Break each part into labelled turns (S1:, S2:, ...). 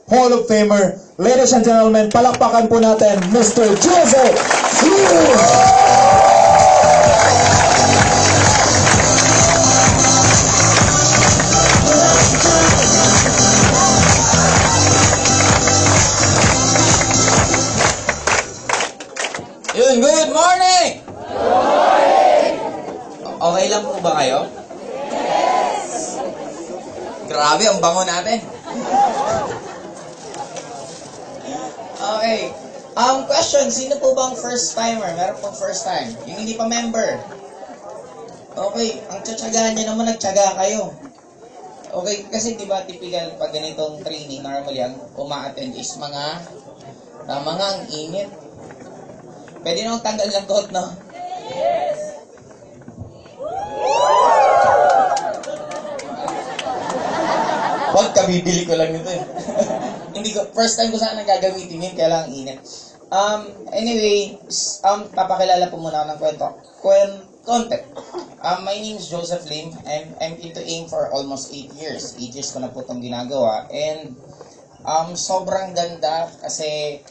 S1: Hall of Famer. Ladies and gentlemen, palakpakan po natin Mr. Joseph Lim!
S2: Good morning! Okay lang po ba kayo? Yes! Grabe, ang bango natin. Okay. Question, sino po bang first timer? Meron pong first time. Yung hindi pa member. Okay, ang tsatsagahan nyo naman, nagtsaga kayo. Okay, kasi di ba typical pag ganitong training, normally ang uma-attend is mga ang init. Pwede nang tanggal ng coat, no? Yes! Huwag, kabibili ko lang nito eh. Hindi ko, first time ko sana gagamitin yun, kaya lang init. Anyway, papakilala po muna ako ng content. My name is Joseph Lim. I'm into AIM for almost 8 years. 8 years ko na po itong ginagawa. And sobrang ganda kasi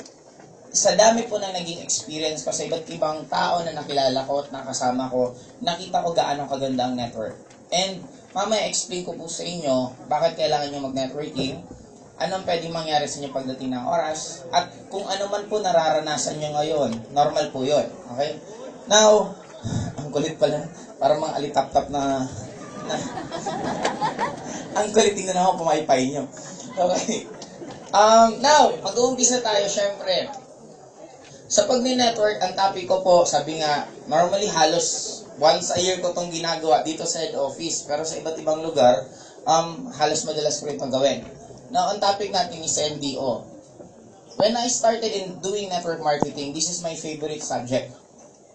S2: sa dami po na naging experience ko sa iba't ibang tao na nakilala ko at nakasama ko, nakita ko gaano kaganda ang network. And mamaya explain ko po sa inyo bakit kailangan nyo mag-networking, anong pwedeng mangyari sa inyo pagdating ng oras, at kung ano man po nararanasan nyo ngayon, normal po yun. Okay? Now, ang kulit pala, parang mga alitap-tap na ang kulit, tingnan ako pumaypay nyo. Okay. Now, mag-uumpisa tayo, syempre. Sa pag-network, ang topic ko po, sabi nga, normally halos once a year ko itong ginagawa dito sa head office, pero sa iba't ibang lugar, halos madalas ko rin itong gawin. Now, ang topic natin is MDO. When I started in doing network marketing, this is my favorite subject.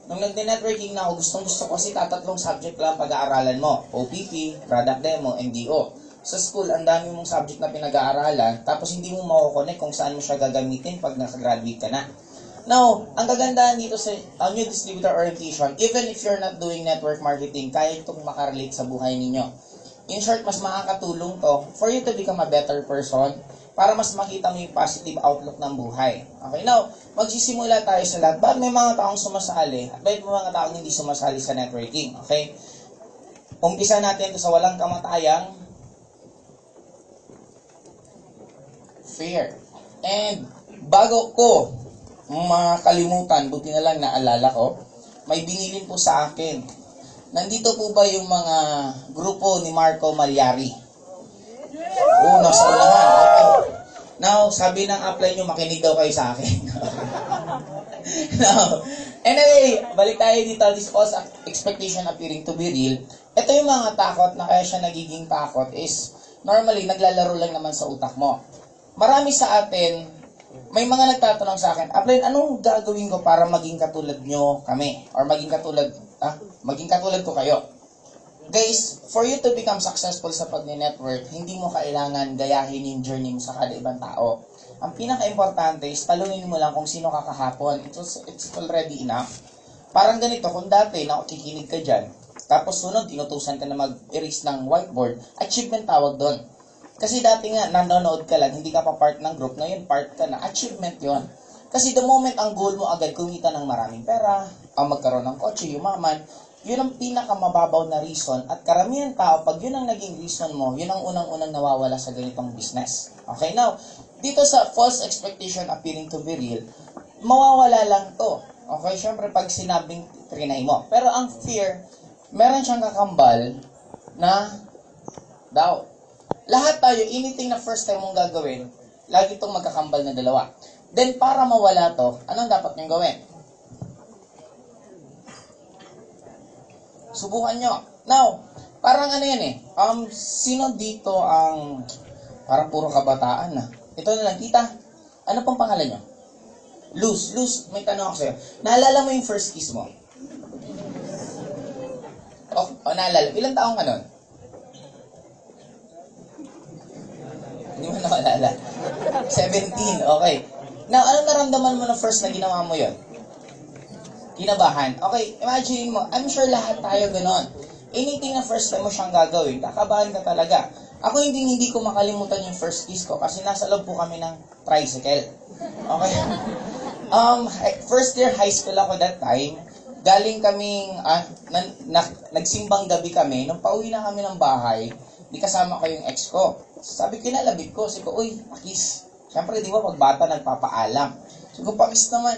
S2: Nung nag-networking na ako, gustong-gusto ko kasi tatlong subject lang pag-aaralan mo. OPP, Product Demo, MDO. Sa school, ang dami mong subject na pinag-aaralan, tapos hindi mo mako-connect kung saan mo siya gagamitin pag nasa-graduate ka na. Now, ang kagandahan dito sa new distributor orientation, even if you're not doing network marketing, kaya itong makarelate sa buhay ninyo. In short, mas makakatulong to for you to become a better person para mas makita mo yung positive outlook ng buhay. Okay, now, magsisimula tayo sa lahat. Bakit may mga taong sumasali at may mga taong hindi sumasali sa networking? Okay? Umpisa natin ito sa walang kamatayang fear. And bago ko makalimutan, buti na lang naalala ko, may binilin po sa akin. Nandito po ba yung mga grupo ni Marco Malyari? Oo, nasa unahan. Okay. Now, sabi ng apply nyo, makinig daw kayo sa akin. Now, anyway, balik tayo dito. This false expectation appearing to be real. Ito yung mga takot na kaya siya nagiging takot is normally, naglalaro lang naman sa utak mo. Marami sa atin, may mga nagtatanong sa akin, Aplen, anong gagawin ko para maging katulad nyo kami? Or maging katulad ko kayo? Guys, for you to become successful sa pag-network, hindi mo kailangan gayahin yung journey mo sa kada ibang tao. Ang pinaka-importante is talunin mo lang kung sino ka kahapon. It's already enough. Parang ganito, kung dati nakikinig ka dyan, tapos sunod, inutusan ka na mag-erase ng whiteboard, achievement tawag doon. Kasi dati nga, nanonood ka lang, hindi ka pa part ng group, ngayon part ka na, achievement yon. Kasi the moment ang goal mo agad kumita ng maraming pera, ang magkaroon ng kotse, yumaman, yun ang pinakamababaw na reason, at karamihan tao, pag yun ang naging reason mo, yun ang unang-unang nawawala sa ganitong business. Okay, now, dito sa false expectation appearing to be real, mawawala lang to. Okay, syempre pag sinabing trinay mo. Pero ang fear, meron siyang kakambal na doubt. Lahat tayo, anything na first time mong gagawin, lagi itong magkakambal na dalawa. Then, para mawala to, anong dapat niyong gawin? Subukan nyo. Now, parang ano yan eh, sino dito ang, parang puro kabataan na. Ito na lang, tita, ano pong pangalan nyo? Luz, may tanong ako sa'yo. Naalala mo yung first kiss mo? Naalala. Ilang taong ka nun? Hindi mo nakalala. 17, okay. Now, anong naramdaman mo na first na ginawa mo yon? Kinabahan. Okay, imagine mo, I'm sure lahat tayo ganon. Anything na first time mo siyang gagawin, kakabahan ka talaga. Ako hindi ko makalimutan yung first kiss ko kasi nasa loob po kami ng tricycle. Okay? First year high school ako that time. Galing kaming, nagsimbang gabi kami. Nung pauwi na kami ng bahay, di kasama ko yung ex ko. Sabi, kinalabit ko. Sabi ko, uy, pakis. Siyempre, di ba, pag bata, nagpapaalam. Sabi ko, pakis naman.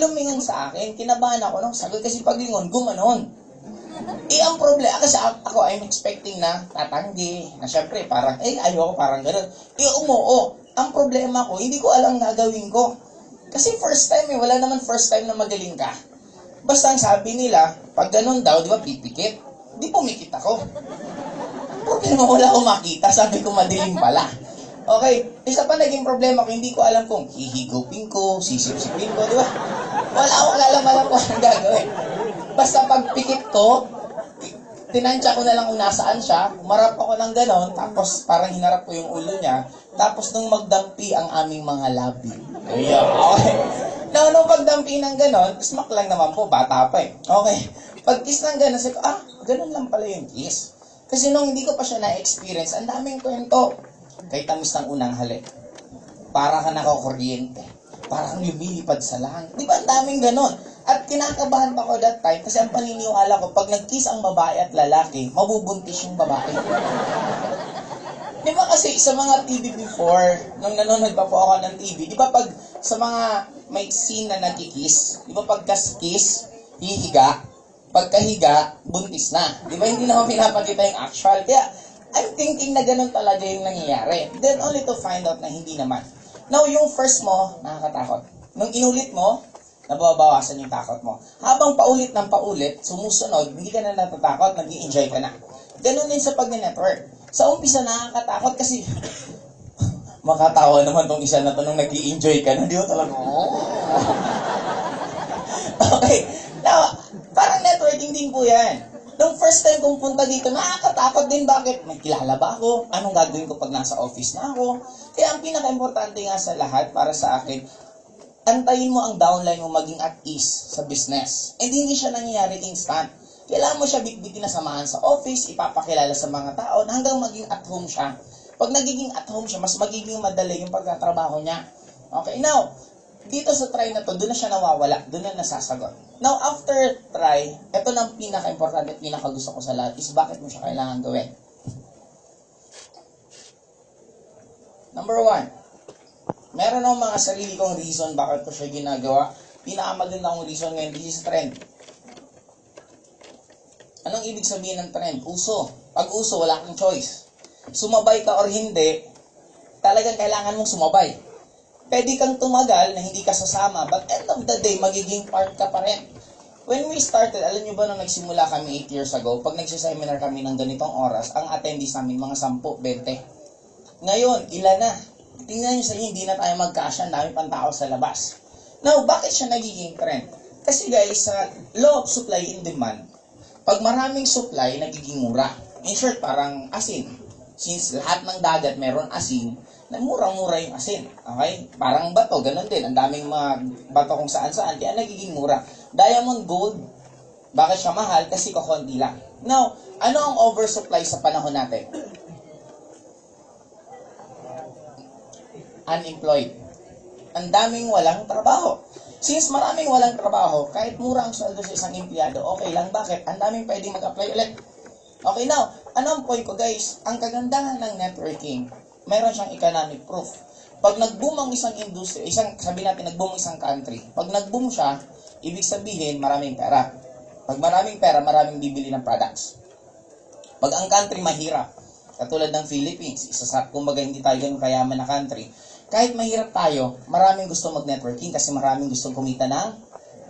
S2: Lumingon sa akin. Kinabahan ako nung sagot kasi paglingon, gumanon. Ang problema, kasi ako, I'm expecting na tatanggi. Na siyempre, parang, ayoko, parang gano'n. Umuo. Ang problema ko, hindi ko alam gagawin ko. Kasi first time wala naman first time na magaling ka. Basta ang sabi nila, pag ganun daw, di ba, pipikit. Di pumikit ako. Problema, wala akong makita. Sabi ko, madilim pala. Okay, isa pa naging problema ko, hindi ko alam kung hihigupin ko, sisip-sipin ko, di ba? Wala akong alam kung anong gagawin. Basta pag pikit ko, tinansya ko na lang kung nasaan siya, umarap ako ng ganon, tapos parang hinarap ko yung ulo niya, tapos nung magdampi ang aming mga labi. Ayan, okay. Nung pagdampi ng ganon, smack lang naman po, bata pa eh. Okay, pag kiss ng ganon, sabi ko, ganon lang pala yung kiss. Kasi nung hindi ko pa siya na-experience, ang daming kwento. Kay tamis ng unang halik. Para ka nakakuryente. Para kang lumilipad sa langit. Di ba ang daming ganon? At kinakabahan pa ko that time kasi ang paniniwala ko, pag nag-kiss ang babae at lalaki, mabubuntis yung babae. Di ba kasi sa mga TV before, nung nanonood pa po ako ng TV, di ba pag sa mga may scene na nag-kiss, di ba pagka-kiss, hihiga, pagkahiga, buntis na. Di ba hindi naman pinapakita yung actual? Kaya, I'm thinking na ganun talaga yung nangyayari. Then only to find out na hindi naman. Now, yung first mo, nakakatakot. Nung inulit mo, nababawasan yung takot mo. Habang paulit ng paulit, sumusunod, hindi ka na natatakot, nag-i-enjoy ka na. Ganun din sa pag-network. Sa umpisa, nakakatakot kasi makatawa naman tong isa na to nung nag-i-enjoy ka na. Di ba talaga? Okay. Now, parang networking din po yan. Nung first time kong punta dito, nakakatakot din. Bakit? May kilala ba ako? Anong gagawin ko pag nasa office na ako? Kaya ang pinaka-importante nga sa lahat, para sa akin, antayin mo ang downline mo maging at ease sa business. And hindi siya nangyayari instant. Kailangan mo siya bitbitin na samahan sa office, ipapakilala sa mga tao, hanggang maging at home siya. Pag nagiging at home siya, mas magiging madali yung pagkatrabaho niya. Okay, now, dito sa try na to, doon na siya nawawala, doon na nasasagot. Now, after try, ito na ang pinaka-importante at pinaka-gusto ko sa lahat is bakit mo siya kailangan gawin. Number 1, meron akong mga sarili kong reason bakit ko siya ginagawa. Pinakamaganda kong reason ngayon, this is trend. Anong ibig sabihin ng trend? Uso. Pag uso, wala kang choice. Sumabay ka or hindi, talagang kailangan mong sumabay. Pwede kang tumagal na hindi ka sasama, but end of the day, magiging part ka pa rin. When we started, alam nyo ba nung nagsimula kami 8 years ago, pag nagsiseminar kami ng ganitong oras, ang attendees namin, mga 10, 20. Ngayon, ilan na? Tingnan nyo sa inyo, hindi na tayo magkasya, dami pang tao sa labas. Now, bakit siya nagiging trend? Kasi guys, sa law of supply and demand, pag maraming supply, nagiging mura. In short, parang asin. Since lahat ng dagat meron asin, na murang-mura yung asin. Okay? Parang bato, ganun din. Ang daming mga bato kung saan-saan, kaya nagiging mura. Diamond, gold, bakit siya mahal? Kasi kukunti lang. Now, ano ang oversupply sa panahon natin? Unemployed. Ang daming walang trabaho. Since maraming walang trabaho, kahit mura ang sweldo sa isang empleyado, okay lang. Bakit? Ang daming pwedeng mag-apply ulit. Okay, now, ano ang point ko guys? Ang kagandahan ng networking, mayroon siyang economic proof. Pag nag-boom ang isang industry, sabi natin nag-boom isang country, pag nag-boom siya, ibig sabihin maraming pera. Pag maraming pera, maraming bibili ng products. Pag ang country mahirap, katulad ng Philippines, isa sa, kumbaga hindi tayo ganun kayaman na country, kahit mahirap tayo, maraming gusto mag-networking kasi maraming gustong kumita ng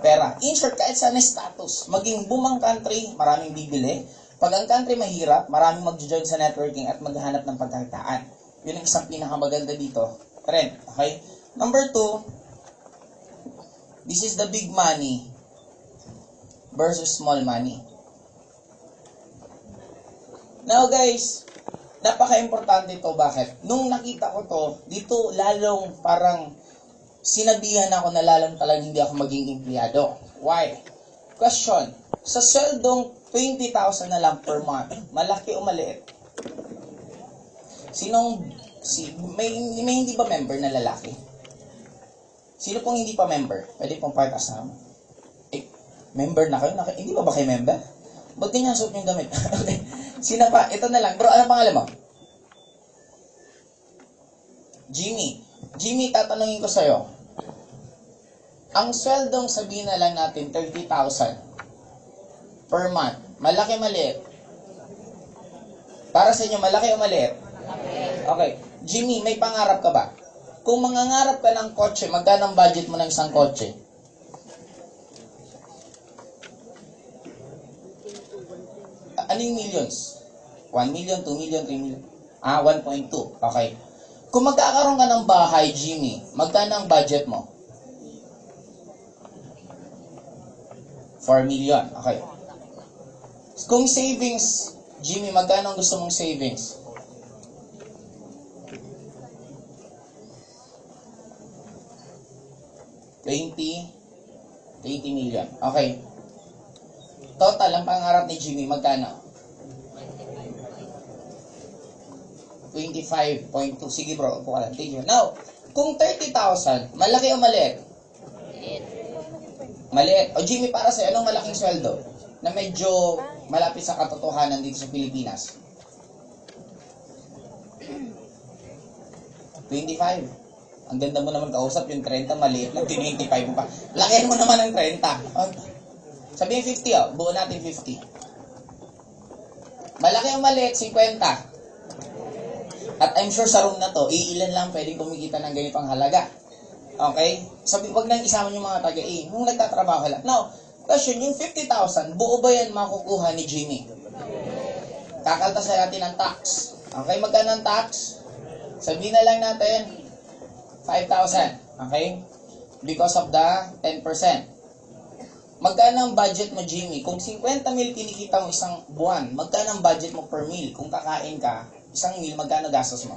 S2: pera. In short, kahit saan status, maging boom ang country, maraming bibili. Pag ang country mahirap, maraming mag-join sa networking at maghahanap ng pagkakitaan. Yun ang isang pinakamaganda dito. Trend. Okay? Number 2, this is the big money versus small money. Now guys, napaka-importante ito. Bakit? Nung nakita ko to, dito lalong parang sinabihan ako na lalong talagang hindi ako maging empleyado. Why? Question. Sa sweldong 20,000 na lang per month, malaki o maliit? May hindi ba member na lalaki? Sino pong hindi pa member? Pwede pong part asama. Member na kayo? Hindi ba kayo member? Ba't ganyan suot yung damit? Okay. Sino pa? Ito na lang. Bro, ano pangalan mo? Jimmy. Jimmy, tatanungin ko sa'yo. Ang sweldong sabihin na lang natin, 30,000 per month. Malaki, maliit? Para sa inyo, malaki o maliit? Okay. Jimmy, may pangarap ka ba? Kung mangangarap ka ng kotse, magkano ang budget mo ng isang kotse? Ano yung millions? 1 million, 2 million, 3 million? 1.2. Okay. Kung magkakaroon ka ng bahay, Jimmy, magkano ang budget mo? 4 million. Okay. Kung savings, Jimmy, magkano ang gusto mong savings? $20 million. Okay. Total, ang pangarap ni Jimmy, magkano? 25.2. Sige bro, upo ka lang. Thank you. Now, kung 30,000, malaki o maliit? Maliit. O Jimmy, para sa'yo, anong malaking sweldo? Na medyo malapit sa katotohanan dito sa Pilipinas? 25. Ang ganda mo naman kausap, yung 30, maliit lang, 25 mo pa. Lakihan mo naman ng 30. Sabihin 50, oh. Buo natin 50. Malaki o maliit, 50. At I'm sure sa room na to, iilan lang pwedeng kumikita ng ganitong halaga. Okay? Sabi, wag nang isama yung mga taga-A. Nung nagtatrabaho lang. Now, question, yung 50,000, buo ba yan makukuha ni Jimmy? Kakaltasan natin ang tax. Okay, magkano ang tax? Sabihin na lang natin, 5,000. Okay? Because of the 10%. Magkano ang budget mo, Jimmy? Kung 50 mil kinikita mo isang buwan, magkano ang budget mo per meal? Kung kakain ka, isang meal, magkano gastos mo?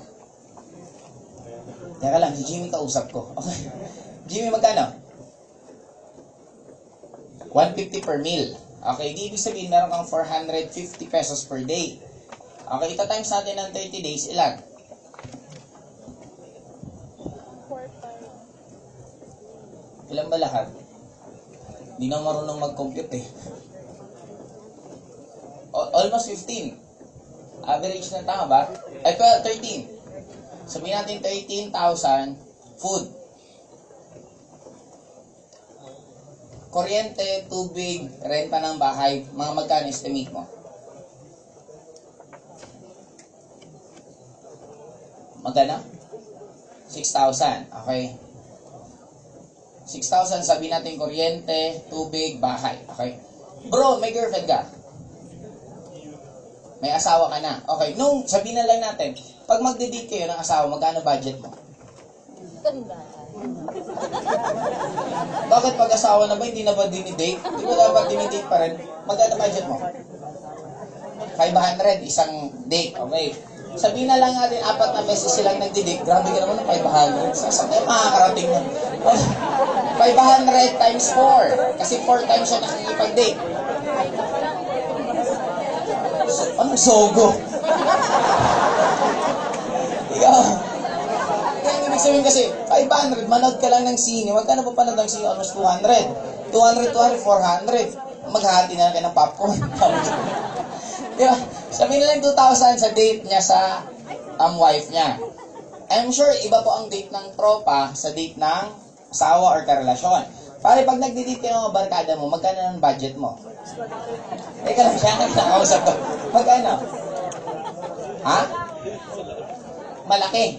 S2: Teka lang, si Jimmy kausap ko. Okay. Jimmy, magkano? 150 per meal. Okay, di ibig sabihin, meron kang 450 pesos per day. Okay, ito times natin ng 30 days, ilan?
S3: 4, 5.
S2: Ilan ba lahat? Hindi na marunong mag-compute eh. Almost 15. Average na tama ba? Ay, 13. Sabihin natin 13,000 food. Kuryente, tubig, renta ng bahay, mga magkano estimate mo? Magkano? 6,000. Okay. 6,000 sabihin natin kuryente, tubig, bahay. Okay. Bro, may girlfriend ka? May asawa ka na. Okay. Nung sabihin na lang natin, pag magde-date kayo ng asawa, magkano budget mo?
S3: Ganda.
S2: Bakit pag asawa na ba, hindi na ba dinidate? Di ba dapat dinidate pa rin? Magkano budget mo? 500, isang date. Okay. Sabihin na lang natin, 4 na beses silang nagdi-date. Grabe ka naman ng 500. Saan kayo makakarating nun? 500 times 4. Kasi 4 times siya nakikipag-date. Anong sogo? Ikaw. Kaya ibig sabihin kasi, 500, manood ka lang ng sine. Huwag ka na pa panood ng sine, almost 200. 200, 400. Maghahati na lang kayo ng popcorn. Diba? Sabihin na lang 2,000 sa date niya sa wife niya. I'm sure iba po ang date ng tropa sa date ng asawa or karelasyon. Pare, pag nagdi-date kayo mga barkada mo, magkano ang budget mo? Teka lang, siya nakakausap ko. Magkano? Ha? Malaki.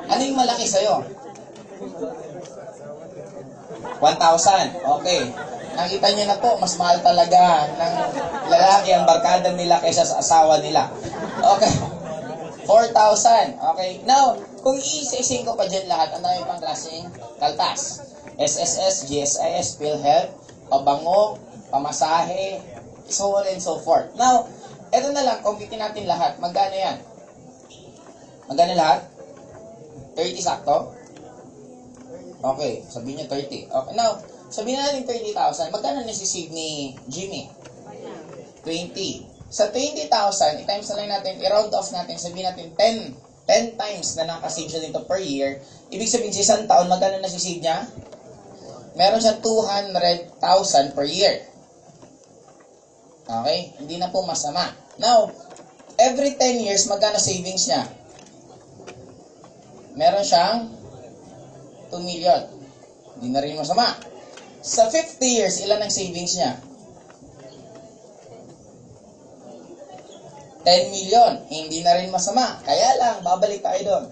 S2: Ano yung malaki sa'yo? 1,000. Okay. Nakita niyo na po, mas mahal talaga ng lalaki ang barkada nila kaysa sa asawa nila. Okay. 4,000. Okay. Now, kung iisa-ising ko pa dyan lahat, ang dami pang klaseng kaltas. SSS, GSIS, PhilHealth, pabango, pamasahe, so on and so forth. Now, eto na lang, compute natin lahat. Magkano yan? Magkano lahat? 30 sakto? Okay, sabihin niyo 30. Okay, now, sabihin natin 30,000. Magkano nasisave ni Jimmy? 20. Sa 20,000, i-times na lang natin, i-round off natin, sabihin natin 10 times na nakasave siya dito per year, ibig sabihin sa isang taon, magkano nasisave niya? Meron siya 200,000 per year. Okay? Hindi na po masama. Now, every 10 years, magkano savings niya? Meron siyang 2 million. Hindi na rin masama. Sa 50 years, ilan ang savings niya? 10 million. Hindi na rin masama. Kaya lang, babalik tayo doon.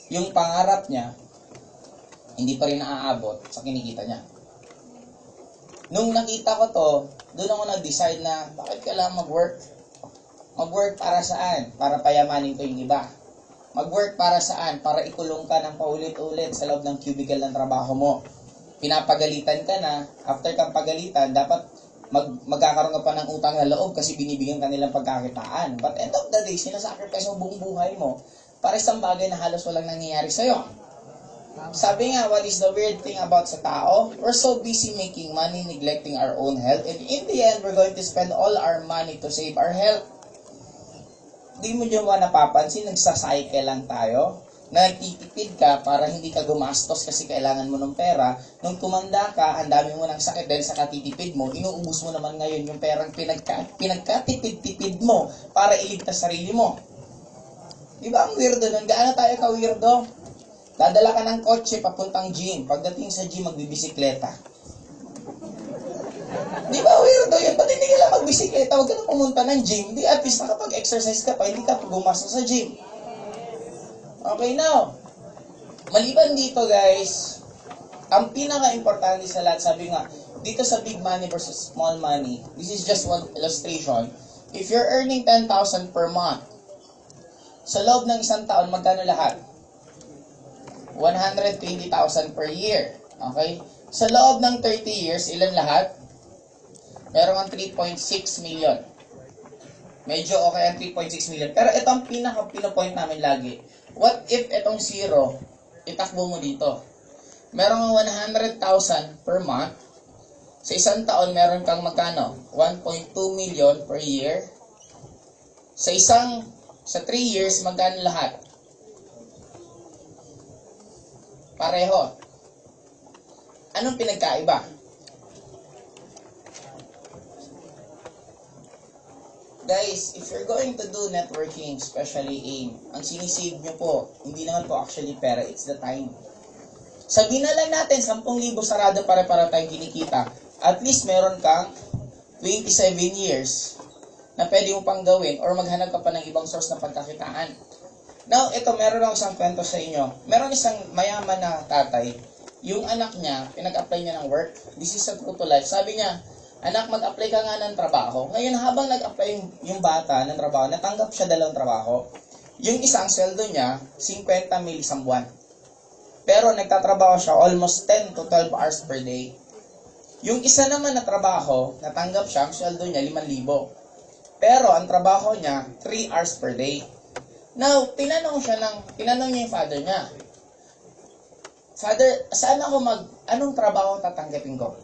S2: Yung pangarap niya, hindi pa rin naaabot sa kinikita niya. Nung nakita ko to, doon ako nag-decide na, bakit kailangan mag-work? Mag-work para saan? Para payamanin ko yung iba. Mag-work para saan? Para ikulong ka ng paulit-ulit sa loob ng cubicle ng trabaho mo. Pinapagalitan ka na, after kang pagalitan, dapat magkakaroon ka pa ng utang na loob kasi binibigyan ka nilang pagkakitaan. But end of the day, sinasacrifice mo buong buhay mo para isang bagay na halos walang nangyayari sa'yo. Sabi nga, what is the weird thing about sa tao? We're so busy making money, neglecting our own health, and in the end, we're going to spend all our money to save our health. Di mo dyan ba napapansin, nagsacycle lang tayo? Na nagtitipid ka para hindi ka gumastos kasi kailangan mo ng pera. Nung tumanda ka, ang dami mo ng sakit dahil sa katitipid mo, inuubos mo naman ngayon yung perang pinagkatipid-tipid mo para iligtas sarili mo. Di ba ang weirdo nun? Gaano tayo ka-weirdo? Dadala ka ng kotse papuntang gym. Pagdating sa gym, magbibisikleta. Di ba weirdo yun? Ba't hindi ka lang magbisikleta? Huwag ka na pumunta ng gym. Di at least nakapag-exercise ka pa, hindi ka gumastos sa gym. Okay, now, maliban dito guys, ang pinaka-importante sa lahat, sabi nga, dito sa big money versus small money, this is just one illustration. If you're earning 10,000 per month, sa loob ng isang taon, magkano lahat? 120,000 per year. Okay? Sa loob ng 30 years, ilan lahat? Meron ang 3.6 million. Medyo okay ang 3.6 million. Pero ito ang pinaka-pinopoint namin lagi. What if itong zero, itakbo mo dito? Meron ang 100,000 per month. Sa isang taon, meron kang magkano? 1.2 million per year. Sa 3 years, magkano lahat? Pareho. Anong pinagkaiba? Guys, if you're going to do networking, especially AIM, ang sinisave nyo po, hindi naman po actually pera, it's the time. Sabihin na lang natin, 10,000 sarado pare-para tayong kinikita. At least meron kang 27 years na pwede mo pang gawin or maghanap ka pa ng ibang source na pagkakitaan. Now, ito, meron lang isang kwento sa inyo. Meron isang mayaman na tatay, yung anak niya, pinag-apply niya ng work. This is a true to life. Sabi niya, anak, mag-apply ka nga ng trabaho. Ngayon, habang nag-apply yung bata ng trabaho, natanggap siya 2 trabaho. Yung isang sweldo niya, 50 mil isang buwan. Pero nagtatrabaho siya almost 10 to 12 hours per day. Yung isa naman na trabaho, natanggap siya, ang sweldo niya 5,000. Pero ang trabaho niya, 3 hours per day. Now, tinanong niya yung father niya, Father, saan ako anong trabaho tatanggapin ko?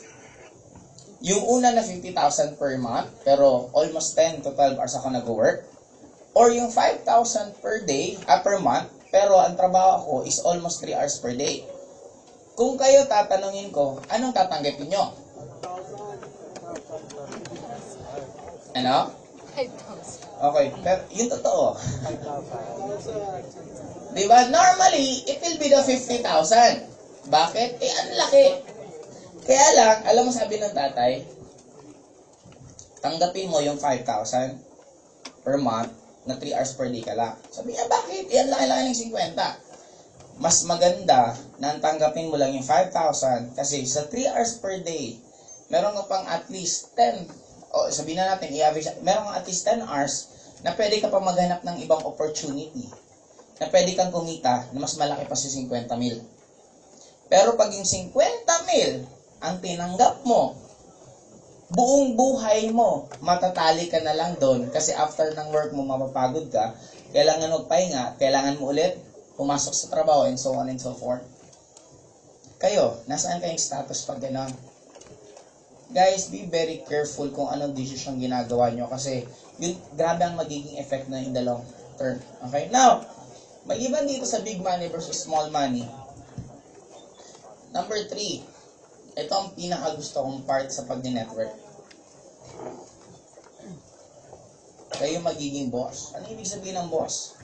S2: Yung una na 50,000 per month, pero almost 10 to 12 hours ako nag-work. Or yung 5,000 per day, per month, pero ang trabaho ko is almost 3 hours per day. Kung kayo tatanungin ko, anong tatanggapin nyo? Ano?
S3: 5,000.
S2: Okay, pero yung totoo. Diba? Normally, it will be the 50,000. Bakit? Ang laki. Kaya lang, alam mo sabi ng tatay, tanggapin mo yung 5,000 per month na 3 hours per day ka lang. Sabi niya, bakit? Ang laki-laki ng 50. Mas maganda na tanggapin mo lang yung 5,000 kasi sa 3 hours per day, meron ka pang at least 10, o sabihin na natin, i-average, meron ka at least 10 hours na pwede ka pa maghanap ng ibang opportunity na pwede kang kumita na mas malaki pa sa 50 mil. Pero pag yung 50 mil ang tinanggap mo, buong buhay mo, matatali ka na lang doon kasi after ng work mo, mapapagod ka, kailangan magpahinga, kailangan mo ulit pumasok sa trabaho, and so on and so forth. Kayo, nasaan kayong status pag gano'n? Guys, be very careful kung anong decision ginagawa nyo kasi yun, grabe ang magiging effect na in the long term. Okay? Now, maliban dito sa big money versus small money. Number 3, ito ang pinakagusto kong part sa pag-network. Kayo magiging boss. Ano ibig sabihin ng boss?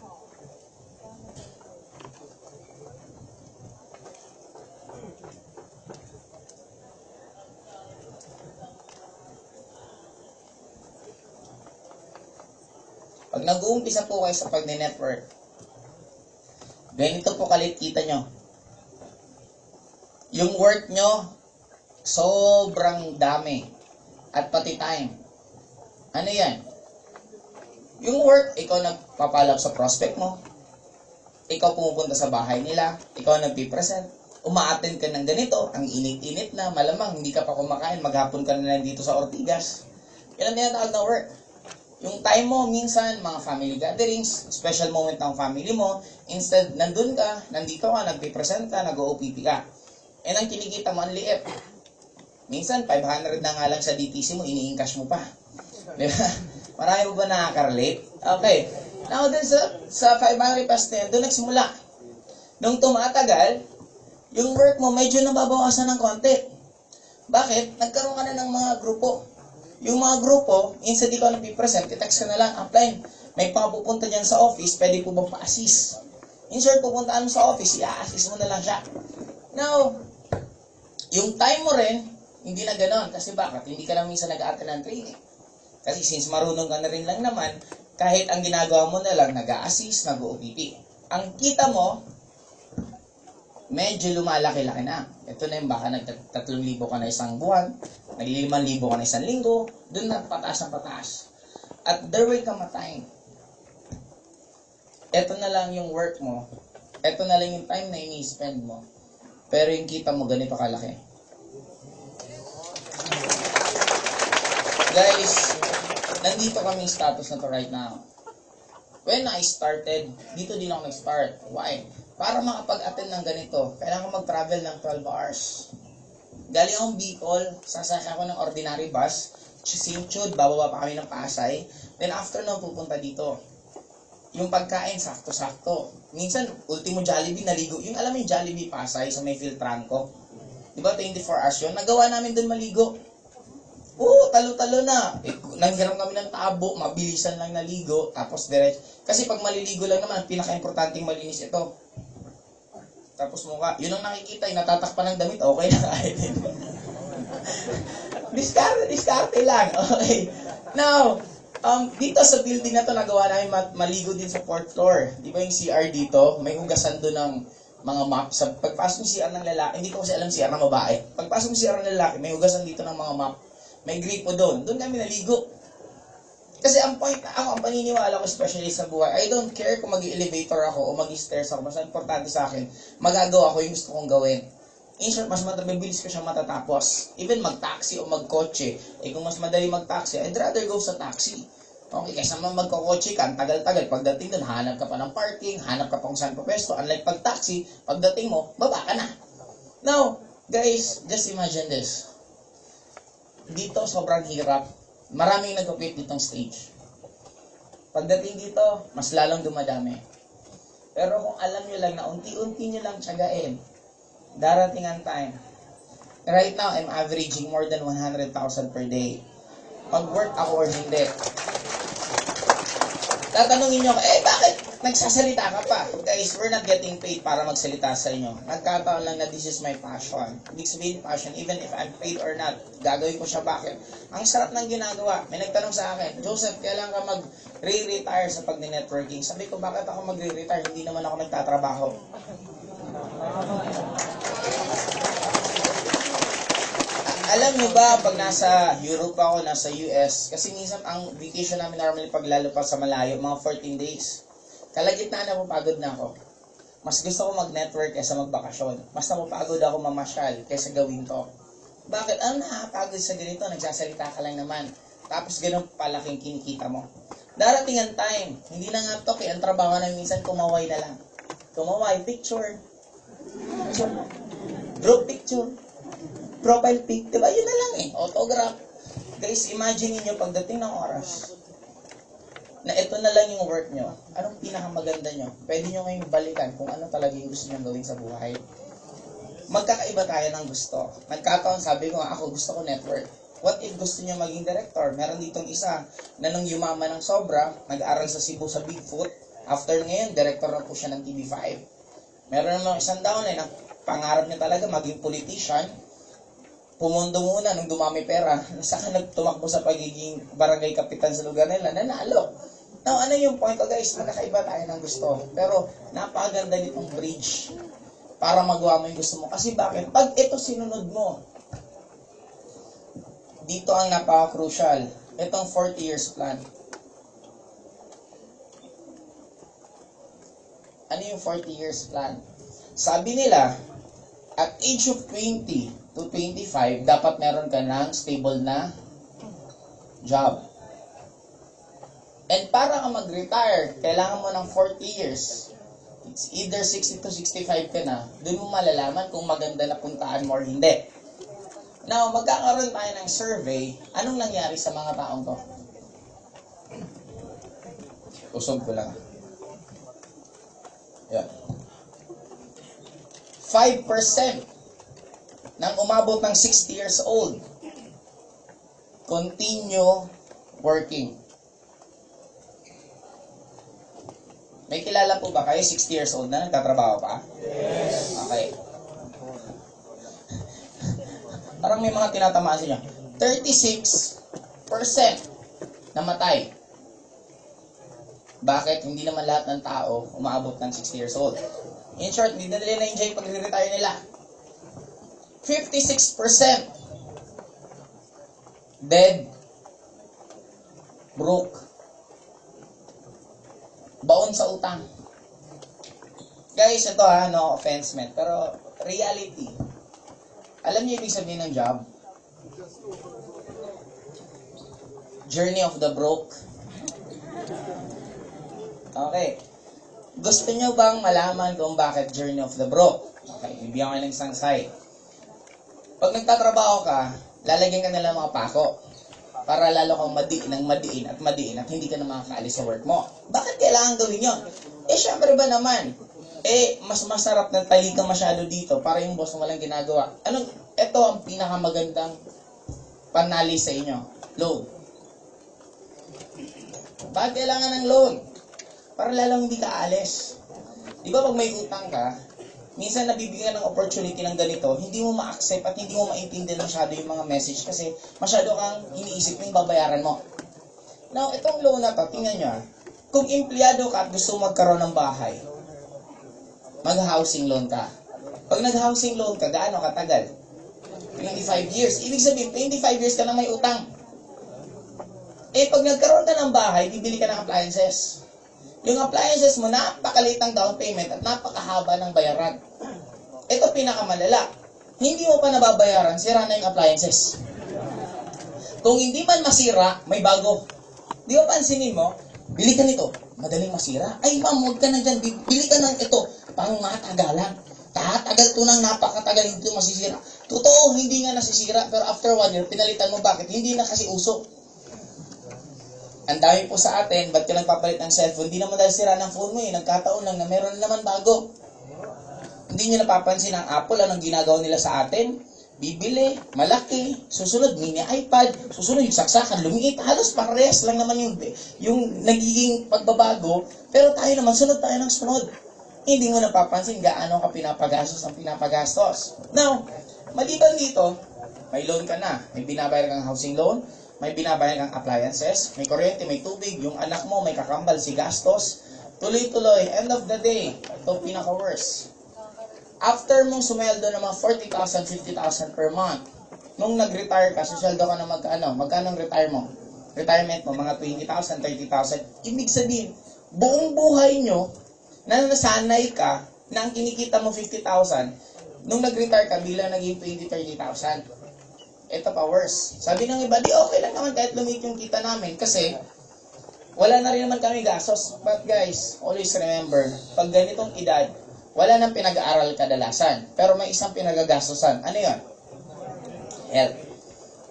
S2: Pag nag-uumpisa po kayo sa pag-network, ganito po kalit kita nyo. Yung work nyo, sobrang dami. At pati time. Ano yan? Yung work, ikaw nagpapalap sa prospect mo. Ikaw pumupunta sa bahay nila. Ikaw nagpipresent. Uma-attend ka ng ganito. Ang init-init na. Malamang, hindi ka pa kumakain. Maghapon ka na nandito sa Ortigas. Yan ang tinatawag na work. Yung time mo, minsan, mga family gatherings, special moment ng family mo, instead, nandun ka, nandito ka, nagpipresent ka, nag-OPP ka. And ang kinikita mo, ang liit. Minsan, 500 na nga lang sa DTC mo, ini-encash mo pa. Diba? Marami mo ba nakaka-relate? Okay. Now, dun sa 500 pesos na yan, doon nagsimula. Nung tumatagal, yung work mo medyo nababawasan ng konti. Bakit? Nagkaroon ka na ng mga grupo. Yung mga grupo, instead ikaw nagpipresent, i-text ka na lang, upline. May pupunta dyan sa office, pwede po bang pa-assist? In short, pupuntaan mo sa office, i-assist mo na lang siya. Now, yung time mo rin, hindi na ganon. Kasi bakit? Hindi ka lang minsan nag-attend ng training. Kasi since marunong ka na rin lang naman, kahit ang ginagawa mo na lang, nag-a-assist, nag-OPP. Ang kita mo, medyo lumalaki-laki na. Ito na yung baka nag-3,000 ka na isang buwan, nag-5,000 ka na isang linggo, doon na pataas ang pataas. At there will come a time. Ito na lang yung work mo, ito na lang yung time na ini-spend mo, pero yung kita mo ganito kalaki. Guys, nandito kami status na to right now. When I started, dito din ako nag-start. Why? Para makapag-attend ng ganito, kailangan mag-travel ng 12 hours. Galing akong Bicol, sasakay ako ng ordinary bus, Sinchud, bababa pa kami ng Pasay, then after nun pupunta dito. Yung pagkain, sakto-sakto. Minsan, ultimo Jollibee, naligo. Yung alam mo yung Jollibee Pasay sa may Filtranco. Diba 24 hours yun? Nagawa namin dun maligo. Oo, talo-talo na. Nanghiram kami ng tabo, mabilisan lang naligo, tapos direct. Kasi pag maliligo lang naman, pinaka-importanting malinis ito. Tapos mukha, yun ang nakikita, yung natatakpan ng damit, okay na kahit. Diskarte lang. Okay. Now, dito sa building na to, nagawa namin maligo din sa 4th floor. Di ba yung CR dito? May hugasan doon ng mga map. Sa pagpasok ng CR ng lalaki, hindi ko kasi alam CR ng babae. Pagpasok ng CR ng lalaki, may hugasan dito ng mga map. May gripo doon. Doon kami naligo. Kasi ang point, ang paniniwala ko especially sa buhay, I don't care kung mag-elevator ako o mag-stairs ako. Mas importante sa akin, magagawa ko yung gusto kong gawin. In short, mas mabilis ko siya matatapos. Even mag-taxi o mag-kotse, kung mas madali mag-taxi, I'd rather go sa taxi. Okay, kaysa magkakotse ka, ang tagal-tagal. Pagdating doon, hanap ka pa ng parking, hanap ka pa kung saan pa pwesto. Unlike pag-taxi, pagdating mo, baba ka na. Now, guys, just imagine this. Dito, sobrang hirap. Maraming nag-quit ditong stage. Pagdating dito, mas lalong dumadami. Pero kung alam nyo lang na unti-unti nyo lang tiyagain, darating ang time. Right now, I'm averaging more than 100,000 per day. Pag-work ako or hindi. Tatanungin nyo, bakit nagsasalita ka pa? Guys, we're not getting paid para magsalita sa inyo. Nagkataon lang na this is my passion. Ibig sabihin passion, even if I'm paid or not, gagawin ko siya. Bakit? Ang sarap ng ginagawa. May nagtanong sa akin, Joseph, kailan ka mag-re-retire sa pag-networking? Sabi ko, bakit ako magre-retire? Hindi naman ako nagtatrabaho. Alam niyo ba, pag nasa Europe ako, nasa US, kasi minsan ang vacation namin normally pag lalo pa sa malayo, mga 14 days. Kalagitnaan na pagod na ako. Mas gusto ko mag-network kaysa magbakasyon. Mas napapagod ako mamasyal kaysa gawin to. Bakit? Ano nakakapagod sa ganito? Nagsasalita ka lang naman. Tapos ganun palaking kinikita mo. Darating ang time, hindi na nga to, kaya ang trabaho na minsan kumaway na lang. Kumaway, picture. Group picture. Profile pic, diba? Yun na lang eh. Autograph. Guys, imagine niyo pagdating ng oras na ito na lang yung work nyo. Anong pinakamaganda nyo? Pwede nyo ngayong balikan kung ano talaga yung gusto nyo gawin sa buhay. Magkakaiba tayo ng gusto. Nagkataon, sabi ko nga, ako gusto ko network. What if gusto nyo maging director? Meron ditong isa na nung yumaman ng sobra, nag-aral sa Cebu sa Bigfoot. After ngayon, director na po siya ng TV5. Meron namang isang down na pangarap niya talaga maging politician. Pumundo muna nung dumami pera. Saka nagtumakbo sa pagiging barangay kapitan sa lugar nila, nanalo. Now, ano yung point ko guys? Magkakaiba tayo ng gusto. Pero napakaganda nitong bridge para magawa mo yung gusto mo. Kasi bakit? Pag ito sinunod mo, dito ang napaka-crucial. Itong 40 years plan. Ano yung 40 years plan? Sabi nila, at age of 20 to 25, dapat meron ka ng stable na job. And para ka mag-retire, kailangan mo ng 40 years. It's either 60 to 65 ka na, doon mo malalaman kung maganda na puntaan mo or hindi. Now, magkakaroon tayo ng survey. Anong nangyari sa mga taong to? Usog ko lang. Yan. 5% nang umabot ng 60 years old, continue working. May kilala po ba kayo 60 years old na nagtatrabaho pa? Yes. Okay. Parang may mga tinatamaan sa inyo. 36% namatay. Bakit? Hindi naman lahat ng tao umaabot ng 60 years old. In short, hindi na nila na-enjoy pag-retire nila. 56% dead, broke, baon sa utang. Guys, ito no offense man, pero reality. Alam niyo ibig sabihin ng job? Journey of the broke. Okay. Gusto niyo bang malaman kung bakit journey of the broke? Okay, bibigyan ko ng isang side. Pag nagtatrabaho ka, lalagyan ka nila mga pako para lalo kang madiin at hindi ka na makakaalis sa work mo. Bakit kailangan gawin yon? Syempre ba naman, mas masarap ng talig ka masyado dito para yung boss mo walang ginagawa. Ito ang pinakamagandang panali sa inyo. Loan. Bakit kailangan ng loan? Para lalong hindi ka aalis. Di ba pag may utang ka, minsan nabibigyan ng opportunity ng ganito, hindi mo ma-accept at hindi mo maintindihan masyado yung mga message kasi masyado kang iniisip yung babayaran mo. Now, itong loan na to, tingnan nyo kung empleyado ka at gusto magkaroon ng bahay, mag-housing loan ka. Pag nag-housing loan ka, gaano katagal? 25 years. Ibig sabihin, 25 years ka na may utang. Pag nagkaroon ka ng bahay, bibili ka ng appliances. Yung appliances mo, napakaliit ng down payment at napakahaba ng bayaran. Ito pinakamalala. Hindi mo pa nababayaran, sira na yung appliances. Kung hindi man masira, may bago. Di ba pansinin mo, bili ka nito, madaling masira. Ay ma'am, huwag ka na dyan, bili ka ng ito, pang matagalan. Tatagal to ng napakatagal, hindi masisira. Totoo, hindi nga nasisira, pero after 1 year, pinalitan mo bakit? Hindi na kasi uso. Ang dami po sa atin, ba't ka nagpapalit ng cellphone? Hindi naman dahil sira ng phone mo nagkataon lang na meron na naman bago. Hindi nyo napapansin ang Apple, anong ginagawa nila sa atin? Bibili, malaki, susunod mini iPad, susunod yung saksakan, lumiit, halos parehas lang naman yung nagiging pagbabago, pero tayo naman, sunod tayo ng sunod. Hindi mo napapansin gaano ka pinapagastos. Now, maliban dito, may loan ka na, may binabayar kang housing loan, may binabayar kang appliances, may kuryente, may tubig, yung anak mo, may kakambal, si gastos, tuloy-tuloy, end of the day, ito pinaka-worst. After mong sumeldo ng mga 40,000, 50,000 per month, nung nag-retire ka, suseldo ka na magkano ang retire mo? Retirement mo, mga 20,000, 30,000. Ibig sabihin, buong buhay nyo, na nasanay ka, na ang kinikita mo 50,000, nung nag-retire ka, bilang naging 20,000, 30,000. Ito pa worse. Sabi ng iba, di okay lang naman kahit lumit yung kita namin kasi wala na rin naman kami gastos. But guys, always remember, pag ganitong edad, wala nang pinag-aaral kadalasan. Pero may isang pinagagastosan. Ano yun? health.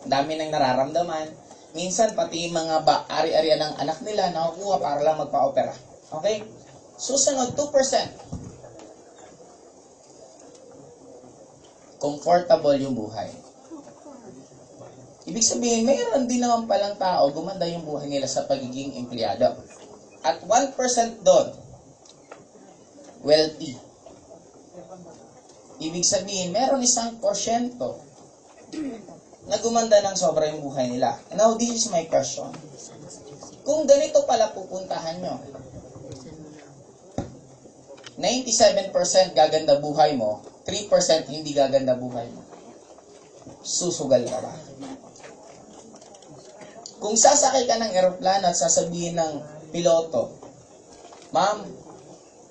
S2: Ang dami nang nararamdaman. Minsan, pati yung mga ari-arian ng anak nila nakukuha para lang magpa-opera. Okay? Susunod, 2%. Comfortable yung buhay. Ibig sabihin, mayroon din naman palang tao, gumanda yung buhay nila sa pagiging empleyado. At 1% doon, wealthy. Ibig sabihin, meron 1% na gumanda ng sobra yung buhay nila. Now, this is my question. Kung ganito pala pupuntahan nyo, 97% gaganda buhay mo, 3% hindi gaganda buhay mo. Susugal ka ba? Kung sasakay ka ng eroplano at sasabihin ng piloto, Ma'am,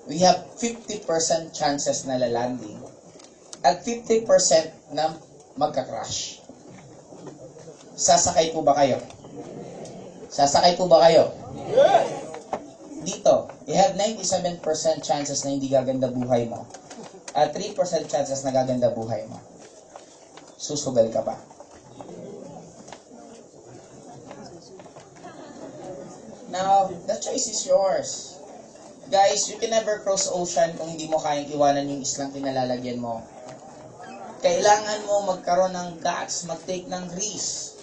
S2: we have 50% chances na lalanding at 50% na magka-crash. Sasakay po ba kayo? Sasakay po ba kayo? Dito, you have 97% chances na hindi gaganda buhay mo at 3% chances na gaganda buhay mo. Susugal ka ba? Now, the choice is yours. Guys, you can never cross ocean kung hindi mo kayang iwanan yung islang kinalalagyan mo. Kailangan mo magkaroon ng guts, mag-take ng risk.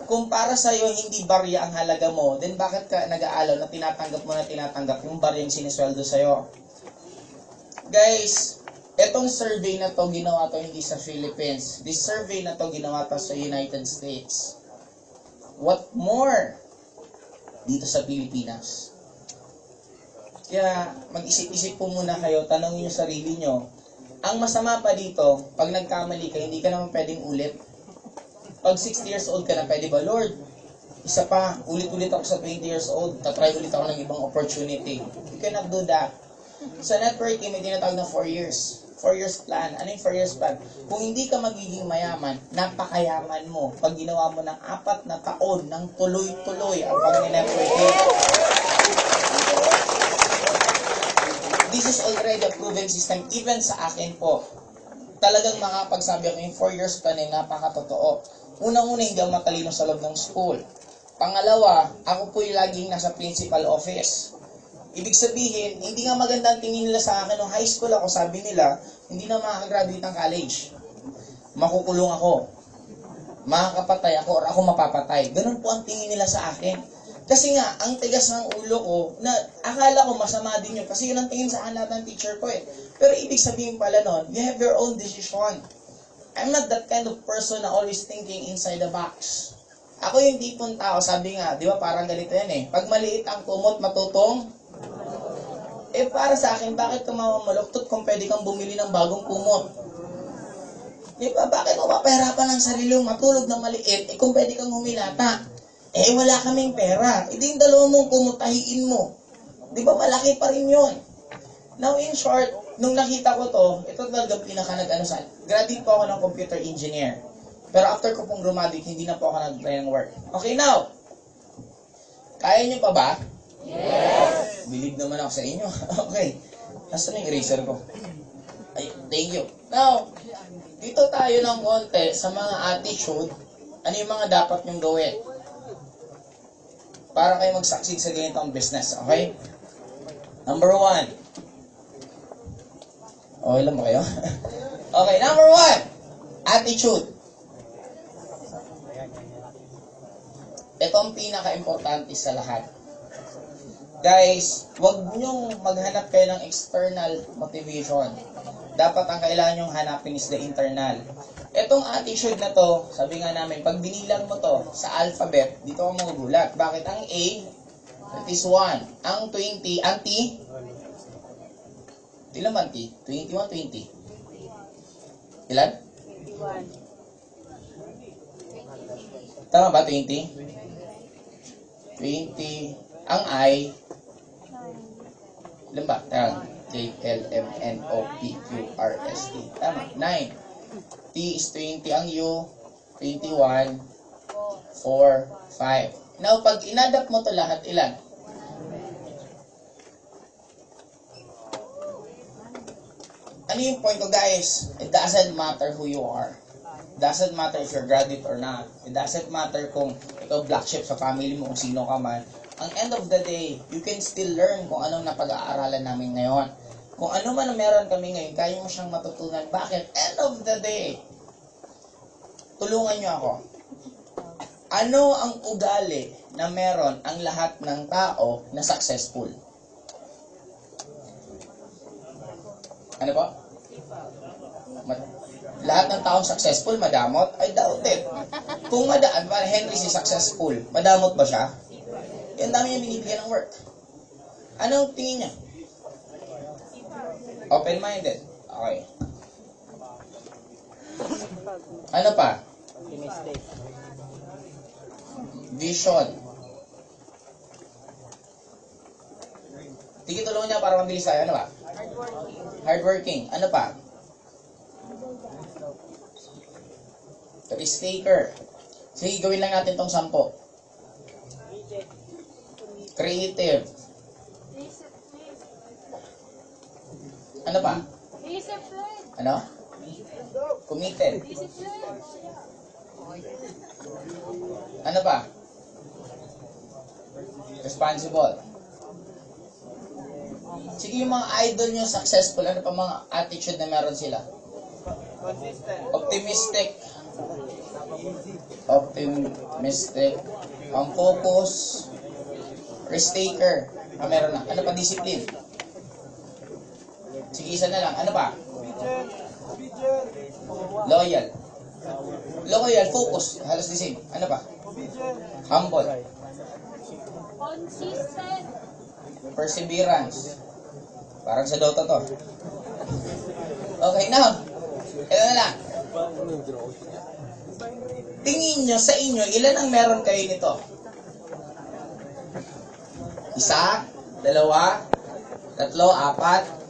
S2: Kung para sa'yo hindi barya ang halaga mo, then bakit ka nag-aalaw na tinatanggap yung barya yung sinisweldo sa'yo? Guys, etong survey na to, ginawa to hindi sa Philippines. This survey na to, ginawa to sa United States. What more? Dito sa Pilipinas. Kaya, mag-isip-isip po muna kayo, tanongin nyo sarili nyo. Ang masama pa dito, pag nagkamali ka, hindi ka naman pwedeng ulit. Pag 60 years old ka na, pwede ba, Lord? Isa pa, ulit-ulit ako sa 20 years old, tatry ulit ako ng ibang opportunity. You cannot do that. Sa networking, may tinatawag na 4 years. 4 years plan. Ano yung 4 years plan? Kung hindi ka magiging mayaman, napakayaman mo. Pag ginawa mo ng 4 na taon, ng tuloy-tuloy ang pag-networking. This is already a proven system, even sa akin po. Talagang makapagsabi ako yung 4 years plan ay napakatotoo. Unang-una, hindi ako matalino sa loob ng school. Pangalawa, ako po'y laging nasa principal office. Ibig sabihin, hindi nga maganda ang tingin nila sa akin. Nung high school ako, sabi nila, hindi na makakagraduate ng college. Makukulong ako. Makakapatay ako or ako mapapatay. Ganun po ang tingin nila sa akin. Kasi nga, ang tigas ng ulo ko, na akala ko masama din yun. Kasi yun ang tingin sa akin lahat ng teacher ko eh. Pero ibig sabihin pala nun, you have your own decision. I'm not that kind of person na always thinking inside the box. Ako yung tipong tao, sabi nga, di ba parang ganito yan eh. Pag maliit ang kumot, matutong. Eh para sa akin, bakit ka mamamaluktot kung pwede kang bumili ng bagong kumot? Di ba, bakit mo mapahirapan ang sarili mo matulog na maliit, eh kung pwede kang humilata? Eh wala kaming pera, eh di yung dalawang mong kumutahiin mo. Di ba malaki pa rin yun? Now in short, nung nakita ko to, ito talaga pinaka nag-ano sa graduate po ako ng computer engineer. Pero after ko pong graduate, hindi na po ako nag-try ng work. Okay, now, kaya niyo pa ba? Yes! Believe naman ako sa inyo. Okay. Nasaan yung eraser ko? Ay, thank you. Now, dito tayo ng konti sa mga attitude. Ano yung mga dapat nyong gawin? Para kayo mag-succeed sa ganitong business. Okay? Number 1. Okay lang ba kayo? Okay, number 1. Attitude. Ito ang pinaka-importante sa lahat. Guys, huwag nyong maghanap kayo ng external motivation. Dapat ang kailangan nyong hanapin is the internal. Itong attitude na to, sabi nga namin, pag binilang mo to sa alphabet, dito ka magugulat. Bakit ang A, that is 1. Ang 20, ang T, ilan man T? 21, 20. Ilan? 21. Tama ba, 20? 20. Ang I, ilan ba? J, L, M, N, O, P, Q, R, S, T. Tama, 9. T is 20. Ang U, 21, 4, 5. Now, pag inadapt mo to lahat, ilan? Ano yung point ko, guys? It doesn't matter who you are. doesn't matter if you're graduate or not. It doesn't matter kung ikaw black sheep sa family mo, kung sino ka man. Ang end of the day, you can still learn kung anong napag-aaralan namin ngayon. Kung ano man ang meron kami ngayon, kaya mo siyang matutunan. Bakit? End of the day, tulungan niyo ako. Ano ang ugali na meron ang lahat ng tao na successful? Ano po? Lahat ng taong successful, madamot? I doubt it. Kung madaan, para Henry si successful, madamot ba siya? Yan dami niya binibigyan ng work. Anong tingin niya? Open-minded. Okay. Ano pa? Vision. Sige, tulungan niya para mabilis tayo. Ano ba? Hardworking. Ano pa? Risk taker. Sige, gawin lang natin tong 10. Creative. Ano pa?
S3: Discipline.
S2: Ano? Committed.
S3: Discipline.
S2: Ano pa? Responsible. Sige, yung mga idol nyo successful, ano pa mga attitude na meron sila? Optimistic. Optimistic. Ang focus. Risk taker. Meron na. Ano pa? Discipline. Sige, isa na lang. Ano pa? Loyal. Loyal, focus. Halos the same. Ano pa? Humble.
S3: Consistent.
S2: Perseverance. Parang sa Dota to. Okay, now. Ito na lang. Tingin nyo sa inyo, ilan ang meron kayo nito? 1, 2, 3, 4.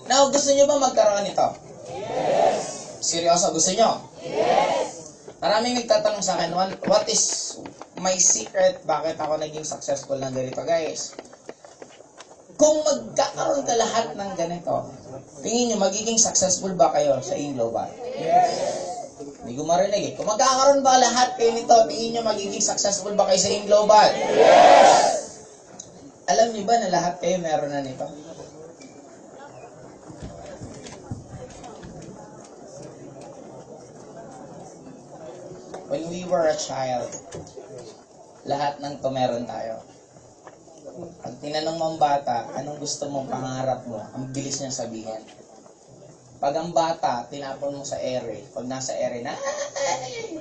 S2: Now, gusto nyo ba magkaroon nito? Yes! Seryoso, gusto nyo? Yes! Maraming nagtatanong sa akin, what is my secret? Bakit ako naging successful ng ganito, guys? Kung magkakaroon ka lahat ng ganito, tingin nyo, magiging successful ba kayo sa Global? Yes! Hindi ko marinig eh. Kung magkakaroon ba lahat kayo nito, tingin nyo, magiging successful ba kayo sa Global? Yes! Alam niyo ba na lahat kayo meron na nito? When we were a child, lahat ng to meron tayo. Pag tinanong mong bata, anong gusto mong pangarap mo, ang bilis niyang sabihin. Pag ang bata, tinapon mo sa ere, pag nasa ere na,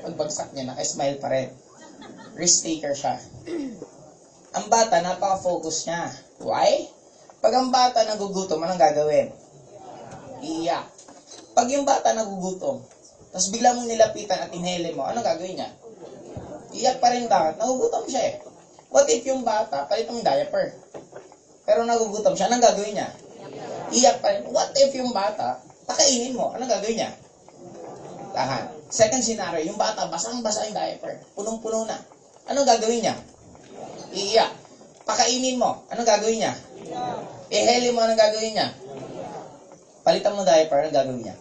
S2: pagbagsak niya, naka-smile pa rin. Risk taker siya. Ang bata, napaka-focus niya. Why? Pag ang bata nagugutom, anong gagawin? Iiyak. Pag yung bata nagugutom, tapos bigla mong nilapitan at inhale mo, anong gagawin niya? Iiyak pa rin bakit? Nagugutom siya eh. What if yung bata, palit ng diaper? Pero nagugutom siya, anong gagawin niya? Iiyak pa rin. What if yung bata, pakainin mo, anong gagawin niya? Tahan. Second scenario, yung bata, basang-basa yung diaper. Punong-puno na. Anong gagawin niya? Iiyak. Pakainin mo. Anong gagawin niya? Iheli mo. Anong gagawin niya? Palitan mo diaper. Anong gagawin niya?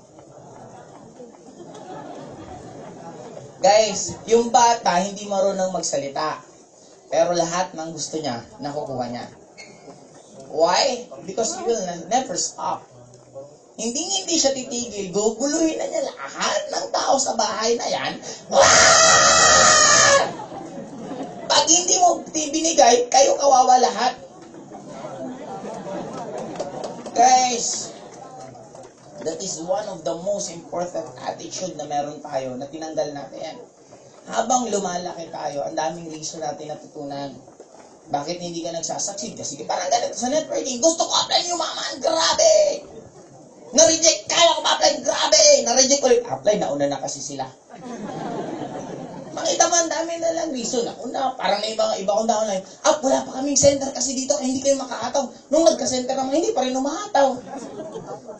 S2: Guys, yung bata hindi marunong magsalita. Pero lahat ng gusto niya, nakukuha niya. Why? Because he will never stop. Hindi siya titigil. Guguluhin na niya lahat ng tao sa bahay na yan. Waaah! Pag hindi mo binigay, kayo kawawa lahat. Guys, that is one of the most important attitude na meron tayo na tinanggal natin. Habang lumalaki tayo, ang daming reason natin natutunan. Bakit hindi ka nagsasucceed? Kasi parang ganito sa networking, gusto ko apply yung maman, grabe! Na-reject, kaya ko ma-apply, grabe! Na-reject ulit, apply, nauna na kasi sila. Makita mo, ang dami na lang reason. Una, parang may iba kong downline. Wala pa kaming center kasi dito, kaya hindi kayo makakataw. Nung nagka-center naman, hindi pa rin umahataw.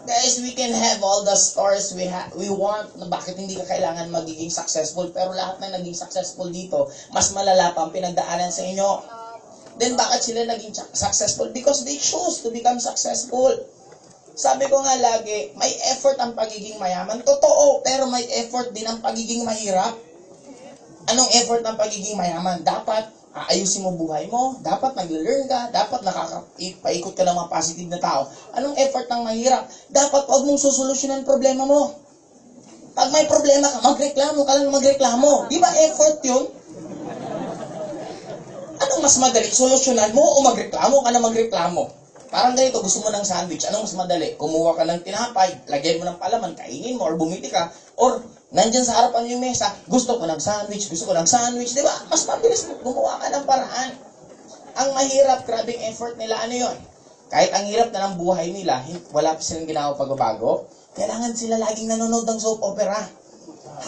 S2: Guys, we can have all the stores we want na bakit hindi ka kailangan magiging successful. Pero lahat na naging successful dito, mas malala pa ang pinagdaanan sa inyo. Then bakit sila naging successful? Because they chose to become successful. Sabi ko nga lagi, may effort ang pagiging mayaman. Totoo, pero may effort din ang pagiging mahirap. Anong effort ng pagiging mayaman? Dapat aayusin mo buhay mo, dapat nag-learn ka, dapat nakakapaikot ka ng mga positive na tao. Anong effort ng mahirap? Dapat huwag mong susolusyonan problema mo. Pag may problema ka, magreklamo ka lang magreklamo. Di ba effort yun? Anong mas madali? Solusyonan mo o magreklamo ka na magreklamo? Parang ganito, gusto mo ng sandwich. Anong mas madali? Kumuha ka ng tinapay, lagyan mo ng palaman, kainin mo, or bumili ka, or nandyan sa harapan yung mesa, gusto ko ng sandwich, di ba? Mas mabilis gumawa ka ng paraan. Ang mahirap, grabing effort nila, ano yun? Kahit ang hirap na ng buhay nila, wala pa silang ginawa pagbabago, kailangan sila laging nanonood ng soap opera.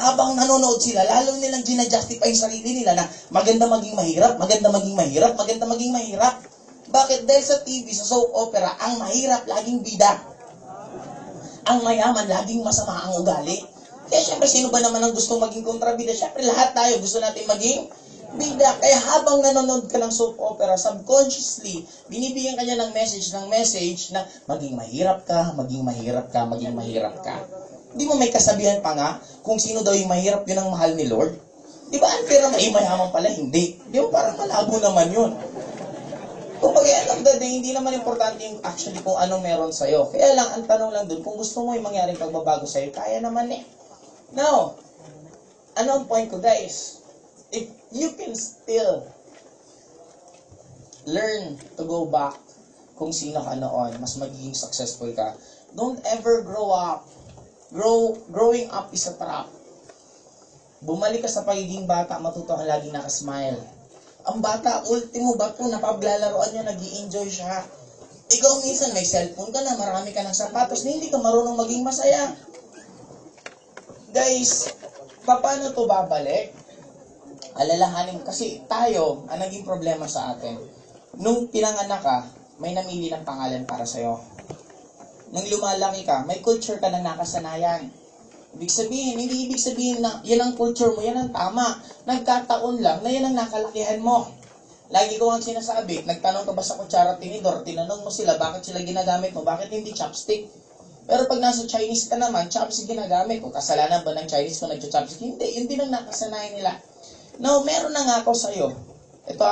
S2: Habang nanonood sila, lalo nilang ginajustify yung sarili nila na maganda maging mahirap, maganda maging mahirap, maganda maging mahirap. Bakit? Dahil sa TV, sa soap opera, ang mahirap laging bida. Ang mayaman laging masama ang ugali. Kaya syempre, sino ba naman ang gusto maging kontrabida? Syempre, lahat tayo gusto natin maging bida. Kaya habang nanonood ka ng soap opera, subconsciously, binibigyan ka niya ng message na maging mahirap ka, maging mahirap ka, maging mahirap ka. Di mo may kasabihan pa nga, kung sino daw yung mahirap, yun ang mahal ni Lord? Di ba unfair na mayaman pala? Hindi. Di ba parang malabo naman yun? Kung pag-end of the day, hindi naman importante yung actually kung anong meron sa'yo. Kaya lang, ang tanong lang dun, kung gusto mo yung mangyaring pagbabago sa'yo, kaya naman eh. Now, ano ang point ko guys? If you can still learn to go back kung sino ka noon, mas magiging successful ka. Don't ever grow up. Growing up is a trap. Bumalik ka sa pagiging bata, matuto kang laging nakasmile. Ang bata, ultimo ba po, napaglalaroan niya, nag-i-enjoy siya. Ikaw minsan, may cellphone ka na, marami ka ng sapatos, na hindi ka marunong maging masaya. Guys, paano to babalik? Alalahanin, kasi tayo, ang naging problema sa atin, nung pinanganak ka, may namili ng pangalan para sa'yo. Nung lumalaki ka, may culture ka na nakasanayan. Ibig sabihin, hindi ibig sabihin na yan ang culture mo, yan ang tama. Nagkataon lang na yan ang nakalakihan mo. Lagi ko ang sinasabi, nagtanong ka ba sa kutsara tinidor, tinanong mo sila, bakit sila ginagamit mo, bakit hindi chopstick? Pero pag nasa Chinese ka naman, chopstick ginagamit. Kung kasalanan ba ng Chinese kung nagcha-chopstick? Hindi, yun din ang nakasanayan nila. Now, meron na nga ako sa'yo. Ito,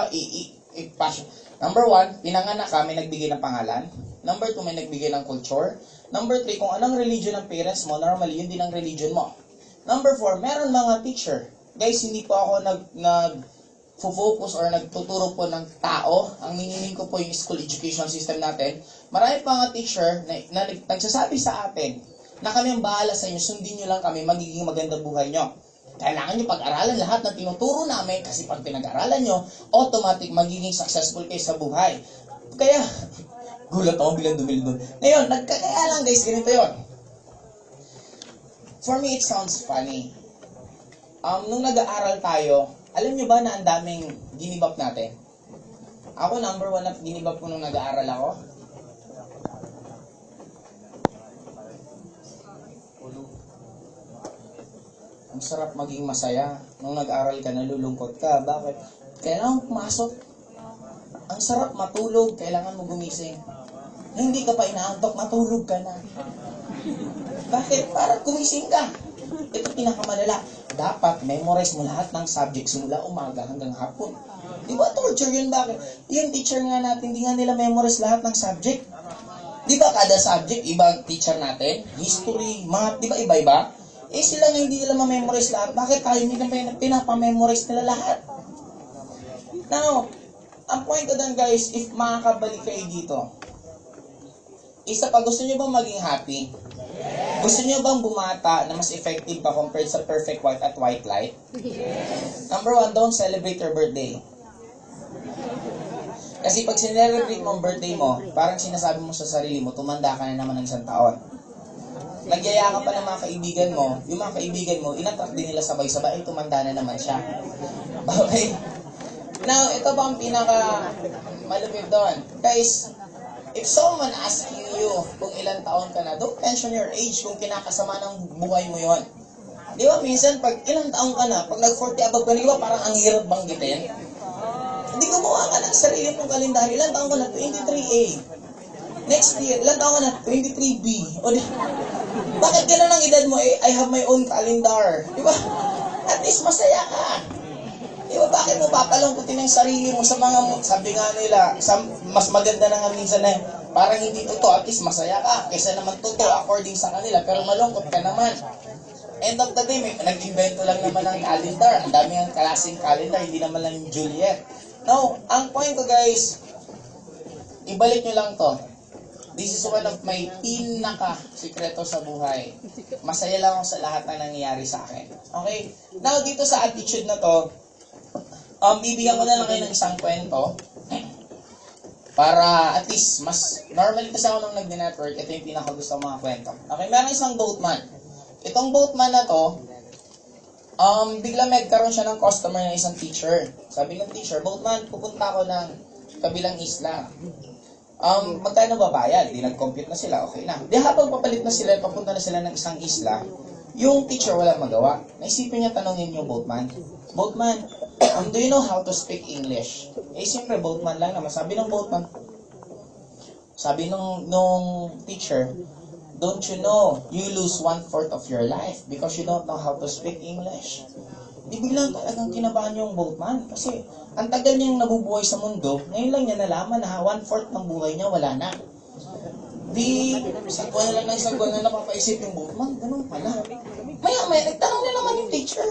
S2: passion. Number 1, pinanganak ka, may nagbigay ng pangalan. Number 2, may nagbigay ng culture. Number 3, kung anong religion ng parents mo, normally, yun din ang religion mo. Number 4, meron mga teacher. Guys, hindi po ako nag-focus or nagtuturo po ng tao. Ang minimin ko po yung school education system natin. Marami pa mga teacher na nagsasabi sa atin na kami ang bahala sa inyo, sundin nyo lang kami, magiging maganda buhay nyo. Kailangan nyo pag-aralan lahat na tinuturo namin kasi pag pinag-aralan nyo, automatic magiging successful kayo sa buhay. Kaya, gulat ako bilang dumil doon. Ngayon, kaya lang guys, ganito yun. For me, it sounds funny. Nung nag-aaral tayo, alam nyo ba na ang daming ginibap natin? Ako, number 1 na ginibap ko nung nag-aaral ako. Ang sarap maging masaya. Nung nag-aaral ka, nalulungkot ka. Bakit? Kailangan pumasok. Ang sarap matulog. Kailangan mo gumising. Na hindi ka pa inaantok, matulog ka na. Bakit? Para gumising ka. Ito pinakamalala. Dapat memorize mo lahat ng subject simula umaga hanggang hapon. Di ba torture yun? Bakit? Yung teacher nga natin, hindi nga nila memorize lahat ng subject. Di ba kada subject, ibang teacher natin? History, math, di ba iba-iba? Sila nga hindi nila ma-memorize lahat. Bakit tayo hindi na pinapamemorize nila lahat? Now, ang point ko doon guys, if makakabalik kayo dito, isa pa, gusto nyo bang maging happy? Gusto nyo bang bumata na mas effective pa compared sa perfect white at white light? Number 1, don't celebrate your birthday. Kasi pag sinelebrate mo ang birthday mo, parang sinasabi mo sa sarili mo, tumanda ka na naman ng 1 taon. Nagyaya ka pa ng mga kaibigan mo, yung mga kaibigan mo, inatrack din nila sabay-sabay, tumanda na naman siya. Okay? Now, ito pa ang pinaka malupit doon. Guys, if someone asking you kung ilang taon ka na, don't mention your age kung kinakasama ng buhay mo yon. Di ba, minsan, pag ilang taon ka na, pag nag-40 above ka na, di ba, parang ang hirap banggitin? Hindi gumawa ka ng sarili mong kalendaryo. Ilang taon ka na? 23A. Next year, ilan taon ka na? 23B. O di, bakit gano'n ang edad mo? I have my own calendar. Di ba? At least masaya ka. Di ba, bakit mo papalungkutin ang sarili mo sa mga, sabi nga nila, mas maganda na nga minsan na parang hindi totoo, at least masaya ka, kaysa naman totoo according sa kanila, pero malungkot ka naman. End of the day, nag-invento lang naman ng calendar. Ang dami ng klaseng calendar, hindi naman lang yung Juliet. Now, ang point ko guys, ibalik nyo lang to. This is one of my pinaka-sikreto sa buhay. Masaya lang ako sa lahat na nangyayari sa akin. Okay? Now, dito sa attitude na to, bibigyan ko na lang kayo ng isang kwento. Para at least, mas normally kasi ako nung nag-network, ito yung pinakagusto mga kwento. Okay, meron isang boatman. Itong boatman na to, bigla magkaroon siya ng customer ng isang teacher. Sabi ng teacher, boatman, pupunta ako ng kabilang isla. Magkano ba bayad? Di nag-compute na sila, okay na. Di habang papalit na sila, papunta na sila ng isang isla, yung teacher walang magawa. Naisipin niya tanongin yung boatman, boatman, do you know how to speak English? Eh, siyempre, boatman lang naman. Sabi ng boatman, sabi nung teacher, don't you know, you lose 1/4 of your life because you don't know how to speak English. Di biglang talagang kinabahan yung boatman kasi ang tagal niyang nabubuhay sa mundo, ngayon lang niya nalaman na 1/4 ng buhay niya wala na. Di, sagwa na lang ng sagwa na napapaisip yung boatman, ganun pala. Maya, nagtanong na naman yung teacher,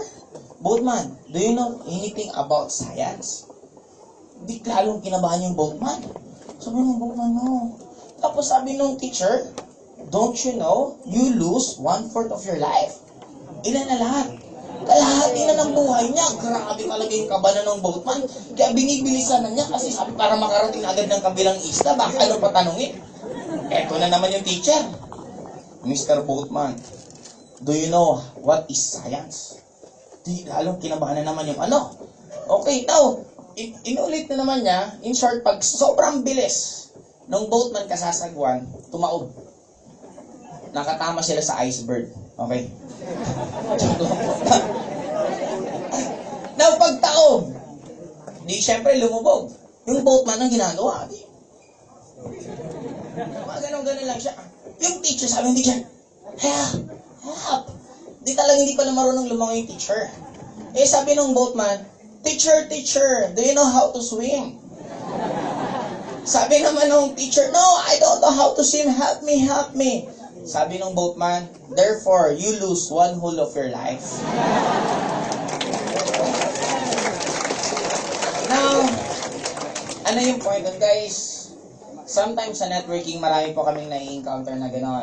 S2: boatman, do you know anything about science? Di lalong kinabahan yung boatman. Sabi ng boatman, no. Tapos sabi nung teacher, don't you know, you lose 1/4 of your life? Ilan na lahat? Kalahati na ng buhay niya. Grabe talaga yung kabana ng boatman. Kaya binibilisan na niya kasi sabi para makarating agad ng kabilang isla. Baka ano pa tanungin? Eto na naman yung teacher. Mr. Boatman, do you know what is science? Di lalong kinabahan na naman yung ano. Okay, now, inulit na naman niya. In short, pag sobrang bilis ng boatman kasasagwan, tumaob. Nakatama sila sa iceberg. Okay? Now, pag taob, di syempre lumubog. Yung boatman ang ginagawa. Di. Mga ganun-ganun lang siya. Yung teacher, sabi ng teacher, help. Di talagang hindi pa na marunong lumangoy yung teacher. Eh, sabi ng boatman, teacher, do you know how to swim? Sabi naman ng teacher, no, I don't know how to swim, help me. Sabi ng boatman, therefore, you lose 1/2 of your life. Now, ano yung point doon, guys? Sometimes sa networking, marami po kaming nai-encounter na gano'n.